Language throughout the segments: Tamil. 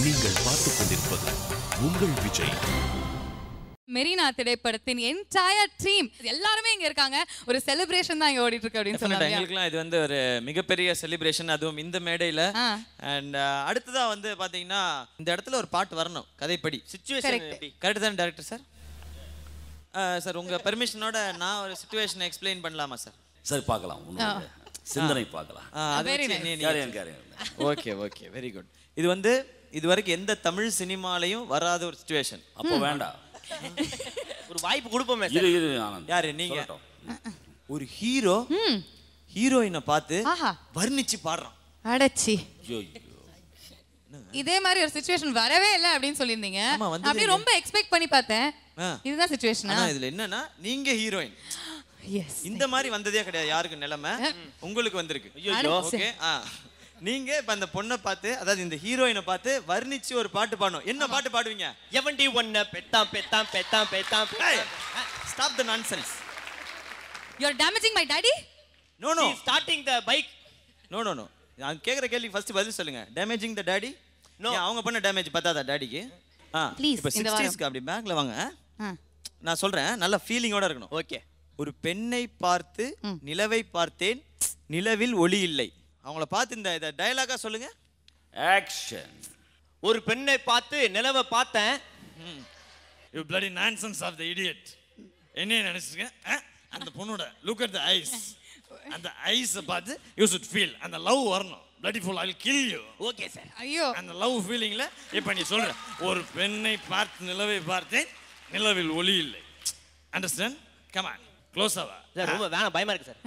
நீங்கள் பார்த்துக் கொண்டிருப்பது உங்கள் விஜய். மெரினா திரைப்படத்தின் என்டையர் டீம் எல்லாருமே இங்க இருக்காங்க. ஒரு செலிப்ரேஷன் தான் இங்க ஓடிட்டு இருக்கு அப்படின்னு சொன்னாங்க. எங்களுக்குலாம் இது வந்து ஒரு மிகப்பெரிய செலிப்ரேஷன், அதுவும் இந்த மேடையில. அண்ட் அடுத்ததா வந்து பாத்தீங்கன்னா இந்த இடத்துல ஒரு பாட்டு வரணும் கதைப்படி. சிச்சுவேஷன் எப்படி கரெக்ட் தான் டைரக்டர் சார்? சார் உங்க பெர்மிஷனோட நான் ஒரு சிச்சுவேஷனை எக்ஸ்பிளைன் பண்ணலாமா சார்? சரி பார்க்கலாம், சிந்தனை பார்க்கலாம். Okay okay, very good. இது வந்து இது வரைக்கும் எந்த தமிழ் சினிமாலையும் வராத ஒரு சிச்சுவேஷன். அப்போ வேண்டாம், ஒரு வாய்ப்பு கொடுப்போமே. யாரு நீங்க? ஒரு ஹீரோ ஹீரோயினை பார்த்து வர்ணிச்சு பாடுறான். அடச்சி, இதே மாதிரி ஒரு சிச்சுவேஷன் வரவே இல்லை அப்படின்னு சொல்லியிருந்தீங்க. அப்படியே ரொம்ப எக்ஸ்பெக்ட் பண்ணி பார்த்தேன். இதுதான் சிச்சுவேஷன். இதுல என்னன்னா நீங்க ஹீரோயின். இந்த மாதிரி வந்ததே கிடையாது யாருக்கு நிலைமை, உங்களுக்கு வந்திருக்கு. ஓகே, நீங்க இப்ப அந்த பொண்ணை பார்த்து, அதாவது இந்த ஹீரோயினை பார்த்து வர்ணிச்சு ஒரு பாட்டு பாடணும். என்ன பாட்டு பாடுவீங்க? எவன்டி ஒன்ன பெத்தாம் பெத்தாம் பெத்தாம் பெத்தாம். Stop the nonsense. You are damaging my daddy. No no, starting the bike. No no no, நான் கேக்குற கேள்வி ஃபர்ஸ்ட் பதில் சொல்லுங்க. டேமேஜிங் தி டாடி? நோ, அவங்க பண்ண டேமேஜ் பத்தாதா டாடிக்கு? இப்போ 60ஸ்க்கு அப்படி பேக்ல வாங்க. நான் சொல்றேன், நல்ல ஃபீலிங்கோட இருக்கணும். ஓகே. ஒரு பெண்ணை பார்த்து நிலவை பார்த்தேன், நிலவில் ஒளி இல்லை. அவங்கள பார்த்து இந்த டயலாகா சொல்லுங்க. ஆக்ஷன். ஒரு பெண்ணை பார்த்து நிலவை பார்த்தேன். You bloody nonsense of the idiot. என்ன நினைச்சிருக்க? அந்த பொண்ணோட look at the eyes. அந்த ஐஸ் பார்த்து you should feel. அந்த லவ் வரணும். bloody fool, I'll kill you. Okay sir. ஐயோ, அந்த லவ் ஃபீலிங்ல இப்ப நீ சொல்ற ஒரு பெண்ணை பார்த்து நிலவை பார்த்தேன், நிலவில் ஒளி இல்லை. அண்டர்ஸ்டாண்ட்? கம் ஆன், க்ளோஸ் ஆவா. ரொம்ப வேணா, பயமா இருக்கு சார்.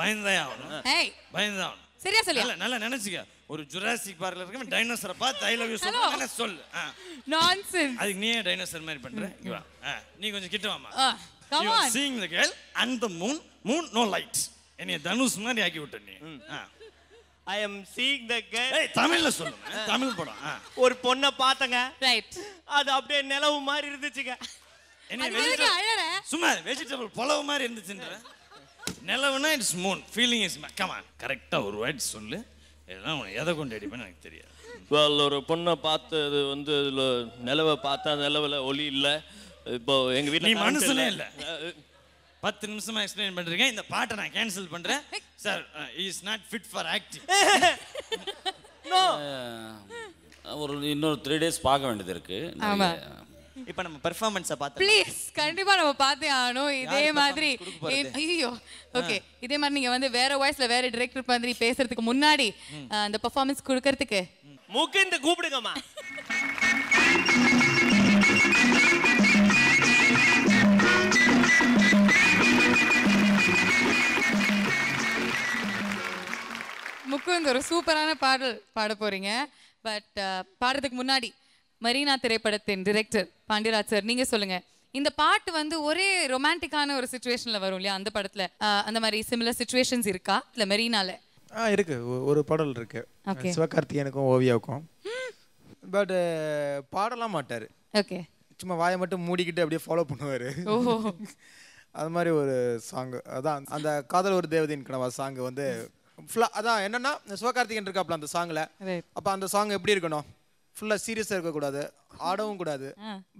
பயந்தே ஆகணும். ஏய், பயந்தே ஆகணும். சரியா சொல்லியா? நல்லா நினைச்சுக்க. ஒரு ஜுராசிக் பார்க்ல இருக்க டைனோசரை பார்த்து ஐ லவ் யூ சொல்லுங்க சொல்லு. நான்சென்ஸ். அதுக்கு நீயே டைனோசர் மாதிரி பண்ற. இங்க வா, நீ கொஞ்சம் கிட்ட வாமா. Come on. Seeing the girl and the moon no light. என்னைய தனுஷ் மாதிரி ஆக்கி விட்ட நீ. I am seeing the girl. ஏய், தமிழ்ல சொல்லுங்க. தமிழ் படம். ஒரு பொண்ணை பார்த்தங்க. ரைட். அது அப்படியே நிலவு மாதிரி இருந்துச்சுங்க. என்ன வெஜிடபிள்? சும்மா வெஜிடபிள் புலவு மாதிரி இருந்துச்சுன்ற. நிலவுனா it's moon, feeling is come on. கரெக்டா ஒரு வேர்ட் சொல்லு. இதெல்லாம் உனக்கு எதை கொண்டு அடிப்பேன்னு எனக்கு தெரியாது. ஒரு பொண்ணை பார்த்து அது வந்து நிலவை பார்த்தா நிலவுல ஒளி இல்லை. இப்போ எங்க வீட்டில் நீ மனசுலே இல்லை. 10 நிமிஷமா எக்ஸ்பிளைன் பண்றீங்க. இந்த பாட்டை நான் கேன்சல் பண்றேன் sir. Is not fit for acting. No, ஒரு இன்னொரு 3 days பார்க்க வேண்டியது இருக்கு. ஆமா, இப்போ நம்ம பெர்ஃபார்மன்ஸை பார்த்து ப்ளீஸ் கண்டிப்பா நம்ம பார்த்தே ஆகணும். இதே மாதிரி ஐயோ, ஓகே, இதே மாதிரி நீங்க வந்து வேற வாய்ஸ்ல வேற டைரக்டர் மாதிரி பேசுறதுக்கு முன்னாடி அந்த பெர்ஃபார்மன்ஸ் கொடுக்கிறதுக்கு முகுந்த் கூப்பிடுங்கம்மா. முகுந்த் ஒரு சூப்பரான பாடல் பாட போறீங்க. பட் பாடுறதுக்கு முன்னாடி மெரினா திரைப்படத்தின் டைரக்டர் பாண்டியராஜ் சார், நீங்க சொல்லுங்க. இந்த பாட்டு வந்து ஒரே ரொமான்டிக்கான ஒரு சிச்சுவேஷன்ல வரும் இல்லையா? அந்த படத்துல அந்த மாதிரி சிமிலர் சிச்சுவேஷன்ஸ் இருக்கா இல்ல மெரினால? இருக்கு, ஒரு பாடல் இருக்கு சிவகார்த்திகேயனுக்கும் ஓவியாவுக்கும். பட் பாடலாம் மாட்டாரு. ஓகே, சும்மா வாயை மட்டும் மூடிக்கிட்டு அப்படியே ஃபாலோ பண்ணுவாரு. அது மாதிரி ஒரு சாங். அதான் அந்த காதல் ஒரு தேவதையின் கனவா சாங் வந்து அதான் என்னன்னா சிவகார்த்திகேயன் இருக்காப்ல அந்த சாங்ல. அப்ப அந்த சாங் எப்படி இருக்கணும்? ஃபுல்லா சீரியஸா இருக்கக்கூடாது, ஆடவும் கூடாது,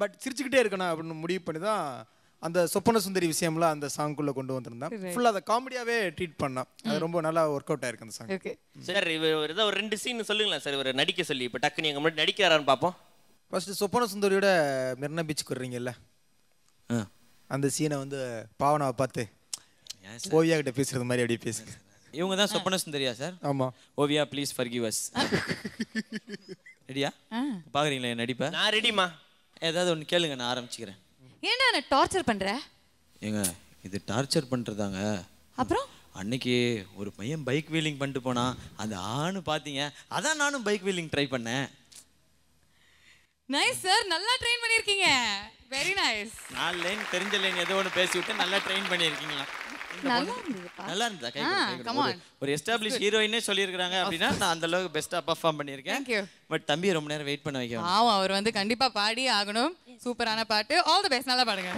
பட் சிரிச்சுக்கிட்டே இருக்கணும் அப்படின்னு முடிவு பண்ணி தான் அந்த சொப்பன சுந்தரி விஷயம்ல அந்த சாங்குள்ள கொண்டு வந்திருந்தேன். ஃபுல்லா அதை காமெடியாவே ட்ரீட் பண்ணேன். அது ரொம்ப நல்லா ஒர்க் அவுட் ஆயிருக்கு அந்த சாங். ஓகே சார், இவர் ஏதோ ஒரு 2 சீன் சொல்லுங்களேன் சார். இவர் நடிக்க சொல்லி இப்போ டக்குனு எங்க முன்னாடி நடிக்கிறாரான்னு பார்ப்போம். ஃபர்ஸ்ட் சொப்பன சுந்தரியோட மெரினா பீச்சுக்கு வர்றீங்கல்ல, அந்த சீனை வந்து பாவனாவை பார்த்து ஓவியா கிட்ட பேசுறது மாதிரி அப்படியே பேசுங்க. இவங்க தான் சொப்பன சுந்தரியா சார்? ஆமா. Oviya please forgive us. ரெடியா? பாக்குறீங்களா என் நடிப்பை? நான் ரெடிமா. ஏதாவது ஒன்று கேளுங்க, நான் ஆரம்பிச்சுக்கிறேன். ஏன்டா என்ன டார்ச்சர் பண்ற? ஏங்க, இது டார்ச்சர் பண்றதாங்க. அப்புறம் அன்னைக்கு ஒரு பையன் பைக் வீலிங் பண்ணிட்டு போனா, அந்த ஆணு பாத்தீங்க, அதான் நானும் பைக் வீலிங் ட்ரை பண்ணேன். நைஸ் சார், நல்லா ட்ரெயின் பண்ணிருக்கீங்க. Very nice. 4 லைன் தெரிஞ்ச லைன் ஏதோ ஒன்று பேசி விட்டு நல்லா ட்ரெயின் பண்ணியிருக்கீங்களா? நல்லா இருந்தா ஒரு எஸ்டாப்ளிஷ் ஹீரோயினே சொல்லியிருக்காங்க அப்படின்னா நான் அந்த அளவுக்கு பெஸ்டா பெர்ஃபார்ம் பண்ணியிருக்கேன். பட் தம்பி ரொம்ப நேரம் வெயிட் பண்ண வைக்கணும். ஆமா, அவர் வந்து கண்டிப்பா பாடி ஆகணும். சூப்பரான பாட்டு. ஆல் தி பெஸ்ட், நல்லா பாடுங்க.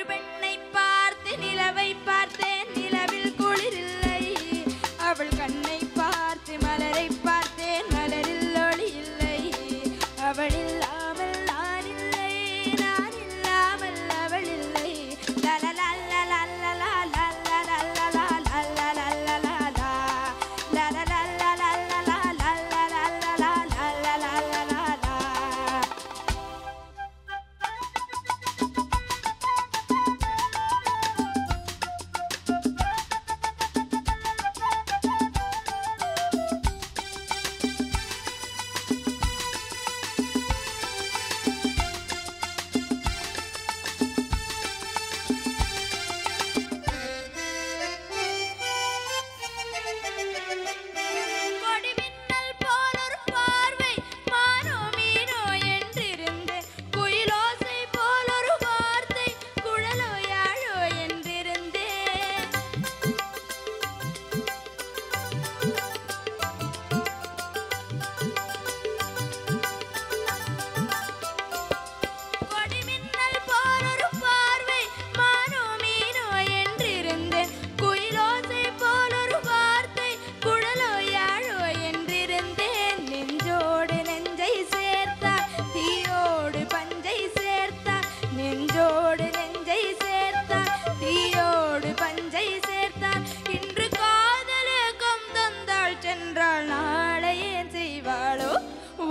பெண்ணை பார்த்து நிலவை பார்த்தேன், நிலவில் குளிரில்லை. அவள் கண்ணை பார்த்து மலரை பார்த்தேன், மலரில் ஒளி இல்லை. அவள் இல்லாமல் நான் இல்லை, நான் இல்லாமல் அவள் இல்லை.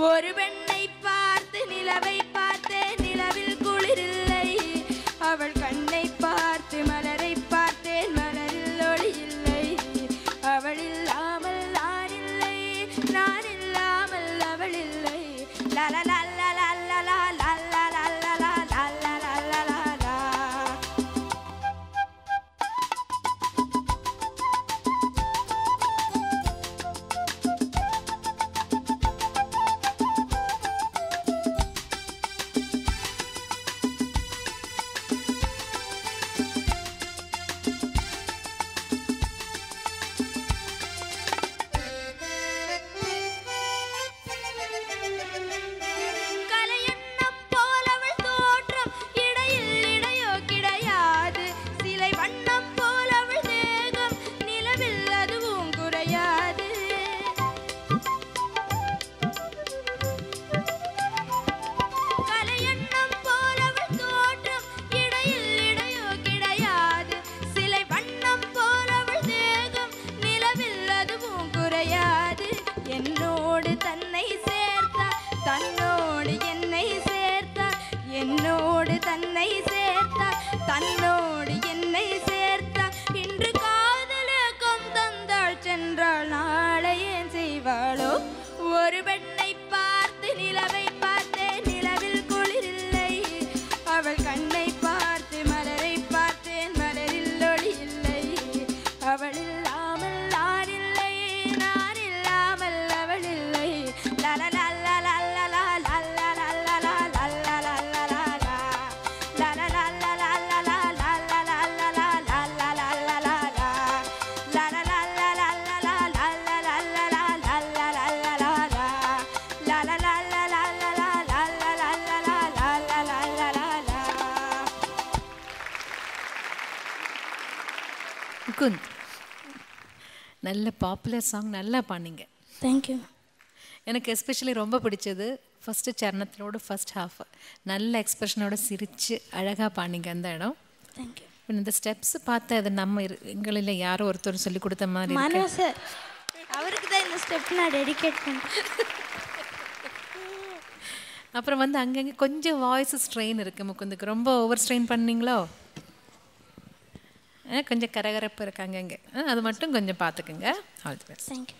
ஒரு பெண்ணை பார்த்து நிலவை பார்த்தேன், நிலவில் குளிரில்லை. அவள் கண்ணை பார்த்து மலரை பார்த்தேன், மலரில் ஒளி இல்லை. அவள் இல்லாமல் நான் இல்லை, நான் இல்லாமல் அவள் இல்லை. லலலா தன்னோடு என்னை சேர்த்தார். இன்று காதலுக்கும் தந்தாள் சென்றாள், நாளை ஏன் செய்வாளோ? ஒரு பெண்ணை பார்த்து நிலவை பார்த்தேன், நிலவில் குளிரில்லை. அவள் கண்ணை பார்த்து மலரை பார்த்தேன், மலரில் ஒளி இல்லை. அவள் இல்லாமல் நான் இல்லை, நான் இல்லாமல் அவள் இல்லை. லலலா முகுந்த், நல்ல பாப்புலர் சாங், நல்லா பாடினீங்க. தேங்க்யூ. எனக்கு எஸ்பெஷலி ரொம்ப பிடிச்சது ஃபஸ்ட்டு சரணத்தினோட ஃபஸ்ட் ஹாஃப். நல்ல எக்ஸ்பிரஷனோட சிரித்து அழகாக பாடினீங்க அந்த இடம். தேங்க்யூ. இந்த ஸ்டெப்ஸ் பார்த்தா அது நம்ம எங்களில் யாரோ ஒருத்தர் சொல்லி கொடுத்த மாதிரி மனோ சார், அவருக்கு தான் இந்த ஸ்டெப் நான் டெடிகேட் பண்ணேன். அப்புறம் வந்து அங்கங்கே கொஞ்சம் வாய்ஸ் ஸ்ட்ரெயின் இருக்குது முகுந்துக்கு. ரொம்ப ஓவர் ஸ்ட்ரெயின் பண்ணீங்களோ? கொஞ்சம் கரகரப்பு இருக்காங்க இங்கே, அது மட்டும் கொஞ்சம் பார்த்துக்குங்க. All the best. Thank you.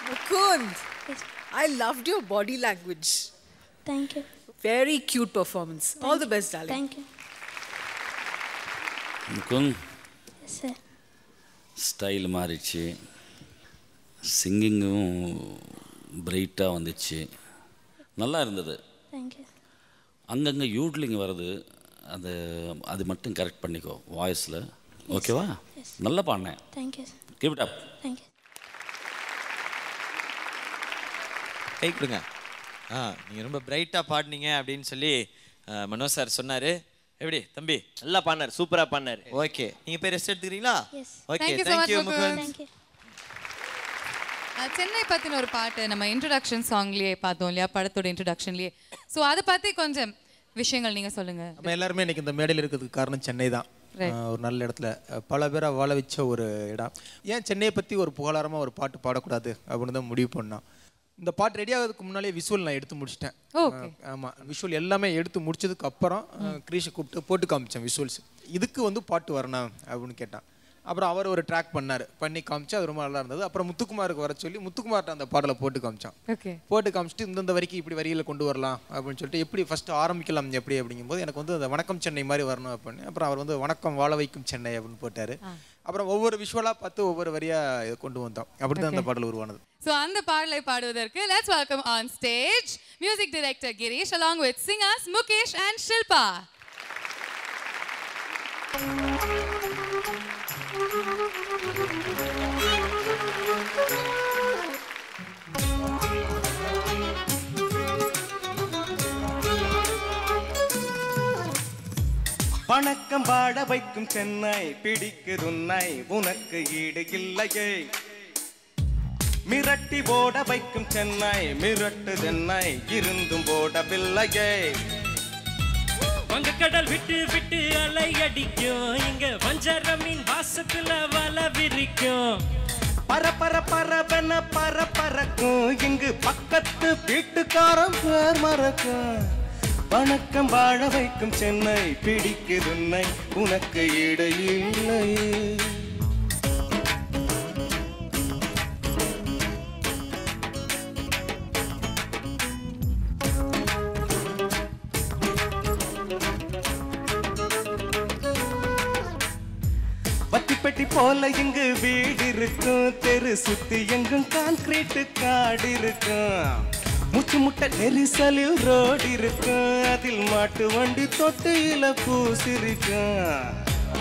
Mukund, I loved your body language. Thank you. Very cute performance. All the best, darling. Thank you. Mukund, Yes, sir. Style மாறிச்சு, சிங்கிங்கும் பிரைட்டாக வந்துச்சு, நல்லா இருந்தது. Thank you. அங்கங்கே யூட்லிங் வருது, அது மட்டும் கரெக்ட் பண்ணிக்கோ வாய்ஸில், ஓகேவா? நல்லா பாடினேன். Thank you. Keep it up. Thank you. கை கொடுங்க. நீங்கள் ரொம்ப பிரைட்டாக பாடினீங்க அப்படின்னு சொல்லி மனோஜ் சார் சொன்னார். எப்படி தம்பி நல்லா பண்ணார், சூப்பரா பண்ணார். ஓகே, நீங்க பேர் ரெஸ்ட் எடுத்துக்கிறீங்களா? Okay, Thank you so thank you much, Mukund. Chennai பத்தின ஒரு பாட்டு நம்ம இன்ட்ரோடக்ஷன் சாங்லயே பார்த்தோம் இல்லையா, படத்தோட இன்ட்ரோடக்ஷன்லயே. ஸோ அதை பத்தி கொஞ்சம் விஷயங்கள் நீங்க சொல்லுங்க. நம்ம எல்லாருமே இன்னைக்கு இந்த மேடையில் இருக்கிறதுக்கு காரணம் சென்னை தான். ஒரு நல்ல இடத்துல பல பேரை வாழ வச்ச ஒரு இடம். ஏன் சென்னையை பற்றி ஒரு புகழாரமாக ஒரு பாட்டு பாடக்கூடாது அப்படின்னு தான் முடிவு பண்ணோம். இந்த பாட்டு ரெடி ஆகிறதுக்கு முன்னாலே விஷுவல் நான் எடுத்து முடிச்சிட்டேன். ஆமாம், விஷுவல் எல்லாமே எடுத்து முடிச்சதுக்கு அப்புறம் கிரீஷை கூப்பிட்டு போட்டு காமிச்சேன் விஷுவல்ஸ். இதுக்கு வந்து பாட்டு வரணும் அப்படின்னு கேட்டான். அப்புறம் அவர் ஒரு ட்ராக் பண்ணி காமிச்சு, அது ரொம்ப நல்லா இருந்தது. அப்புறம் முத்துக்குமாருக்கு வர சொல்லி முத்துக்குமார்ட்ட அந்த பாடலை போட்டு காமிச்சான். போட்டு காமிச்சிட்டு இந்த வரைக்கும் இப்படி வரியில் கொண்டு வரலாம் அப்படின்னு சொல்லிட்டு எப்படி ஃபர்ஸ்ட் ஆரம்பிக்கலாம் எப்படி அப்படிங்கும்போது எனக்கு வந்து அந்த வணக்கம் சென்னை மாதிரி வரணும் அப்படின்னு. அப்புறம் அவர் வந்து வணக்கம் வாழ வைக்கும் சென்னை அப்படின்னு போட்டார். அப்புறம் ஒவ்வொரு விஷுவலாக பார்த்து ஒவ்வொரு வரியாக கொண்டு வந்தோம். அப்படி தான் அந்த பாடல் உருவானது. ஸோ அந்த பாடலை பாடுவதற்கு let's welcome on stage music director Girish along with singers Mukesh and Shilpa. வணக்கம் பாட வைக்கும் சென்னை பிடிக்குதுன்னை உனக்கு ஈடு இல்லையே. மிரட்டி போட வைக்கும் சென்னை மிரட்டுதென்னை இருந்தும் போடவில்லையே. வங்கக்கடல் விட்டு விட்டு அலை அடிக்கும், இங்க வஞ்சர மீன் வாசத்துல வலை விரிக்கும். பரபர பரபன பரபரக்கும், இங்கு பக்கத்து வீட்டுக்காரன் பேர் மறக்கும். வணக்கம் வாழ வைக்கும் சென்னை பிடிக்குதுன்னை உனக்கு ஈடு இல்லையே. வத்திப்பெட்டி போல இங்கு வீடு இருக்கும், தெரு சுத்தி எங்கும் கான்கிரீட் காடு இருக்கும். முச்சு முட்டை நெரிசலில் ரோடு இருக்கும், அதில் மாட்டு வண்டி தொட்டியில பூசிருக்கும்.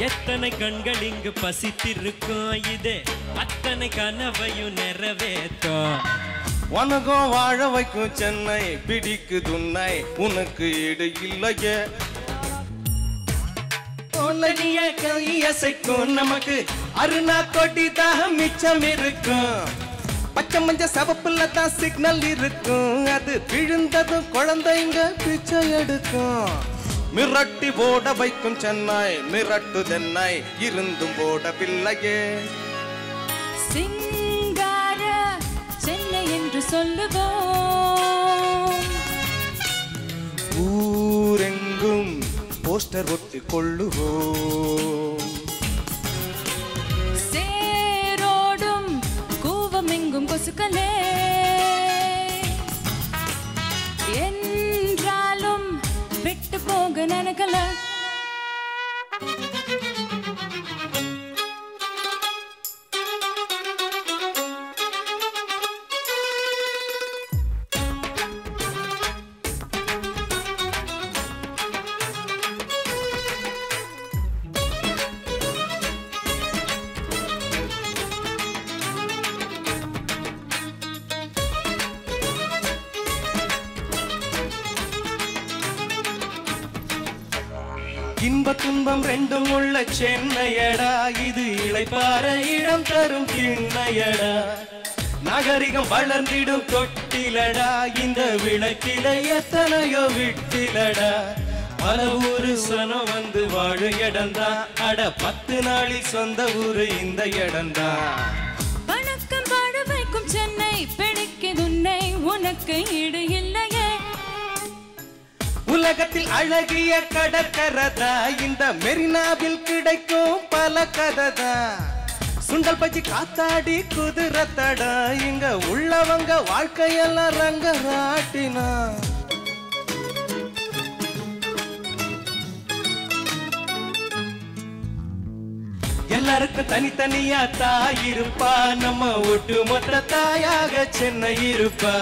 எத்தனை கண்கள் இங்கு பசித்திருக்கும், இது அத்தனை கனவையும் நிறைவேற்றும். வணக்கம் வாழ வைக்கும் சென்னை பிடிக்குதுன்னை உனக்கு ஈடு இல்லையே. கையசைக்கும் நமக்கு அருணா கொடி தாகம் மிச்சம் இருக்கும். பச்சை மஞ்ச சவப்புல தான் சிக்னல் இருக்கும், அது விழுந்ததும் குழந்தைங்க பிச்சை எடுக்கும். மிரட்டி போட வைக்கும் சென்னை மிரட்டுதென்னை இருந்தும் போடவில்லையே. சிங்கார சென்னை என்று சொல்லுவோம், ஊரெங்கும் போஸ்டர் ஒட்டி கொள்ளுவோம். சேரோடும் கூவமெங்கும் கொசுக்களே என்றாலும் விட்டு போக நினைக்கல. இன்ப துன்பம் ரெண்டும் உள்ள சென்னையடா, இது இளைப்பாற இடம் தரும் திண்ணையடா. நாகரிகம் வளர்ந்திடும் தொட்டிலடா, இந்த விளக்கில எத்தனையோ விட்டிலடா. பல ஊரு சனம் வந்து வாழு இடந்தா, அட 10 நாளில் சொந்த ஊரு இந்த இடந்தா. வணக்கம் வாழ வைக்கும் சென்னை பிடிக்குதுன்னை உனக்கு ஈடு இல்லையே. உலகத்தில் அழகிய கடற்கரதா, இந்த மெரினாவில் கிடைக்கும் பல கததா. சுண்டல் பச்சி காத்தாடி குதிரத்தடா, இங்க உள்ளவங்க வாழ்க்கையெல்லாம் ரங்கராட்டினா. எல்லாருக்கும் தனித்தனியா தாய் இருப்பா, நம்ம ஒட்டுமொத்த தாயாக சென்னை இருப்பா.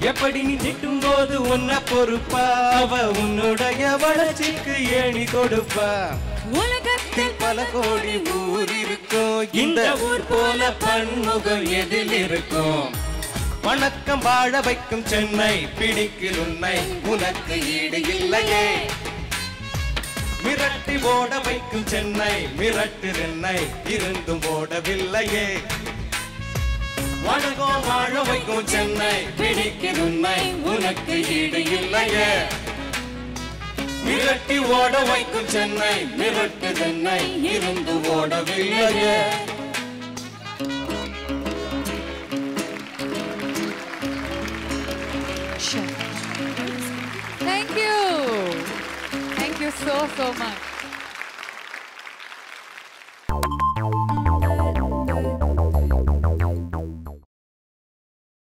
எப்படி நீ நிற்கும் போது உன்ன பொறுப்பா, அவ உன்னுடைய வளர்ச்சிக்கு ஏணி கொடுப்பா. உலகத்தில் பல கோடி ஊர் இருக்கும், இந்த ஊர் போல பன்முகம் எதில் இருக்கும். வணக்கம் வாழ வைக்கும் சென்னை பிடிக்குதுன்னை உனக்கு ஈடு இல்லையே. மிரட்டி ஓட வைக்கும் சென்னை மிரட்டு என்னை இருந்தும் ஓடவில்லையே வணக்கம் வாழ வைக்கும் சென்னை பிடிக்குது உன்னை உனக்கு ஈடு இல்லையே மிரட்டி ஓட வைக்கும் சென்னை மிரட்டு என்னை இருந்து ஓடவில்லையே Thank you so much.